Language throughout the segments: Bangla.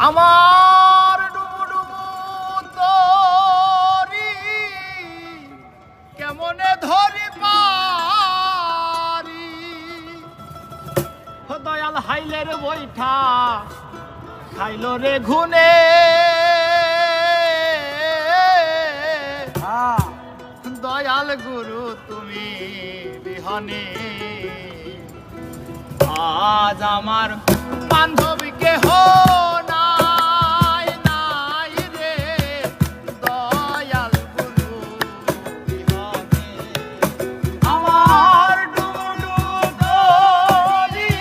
আমার ডুবু ডুবু তরি কেমনে ধরি পারি দয়াল হাইলের বৈঠা খাইল রে ঘুনে দয়াল গুরু তুমি বিহনে আজ আমার বান্ধবীকে হো নাই নাই রে দয়াল গুরু বিহনে আমার ডুডু তরি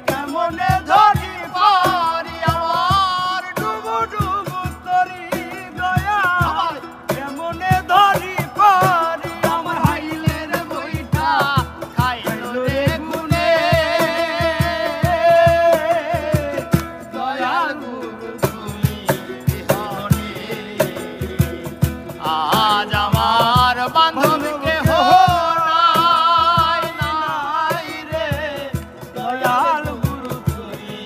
কেমনে ধরি পারি আমার ডুবু ডুবু তরি দয়াল কেমনে ধরি পারি আমার হাইলের বইটা খাইল রে গুনে দয়াল গুরু তুমি বিহনে আজ আমার বান্ধবীকে হো নাই নাই রে দয়াল গুরু তুমি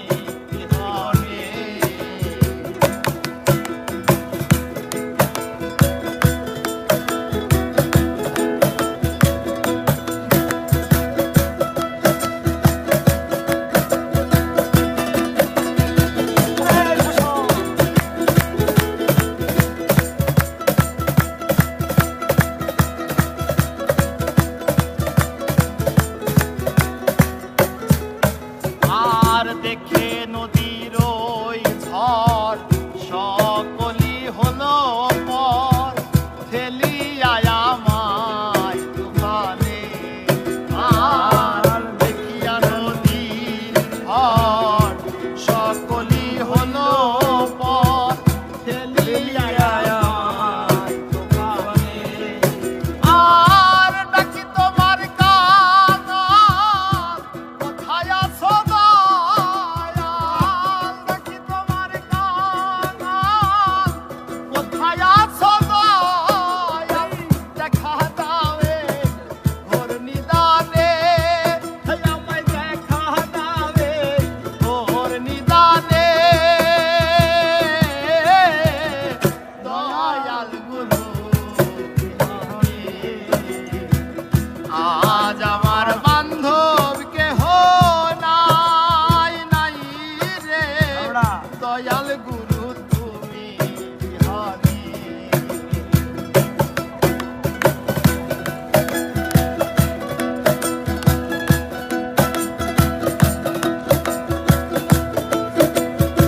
বিহনে আর দেখে নদীর ওই ঝড় সকলি হলো পর ফেলিয়া আমায় তুফানে আর দেখিয়া নদীর ঝড় সকলি হলো পর ফেলিয়া আমায় তুফানে আর ডাকি তোমার কাকা কোথায় আছো দয়াল ডাকি তোমার কাকা কোথায় আছো দয়াল দেখা দাও ঘোর নিদানে আমায় দেখা দাও ঘোর নিদানে দয়াল গুরু আজ আমার বান্ধবকে হো নাই নাই রে দয়াল গুরু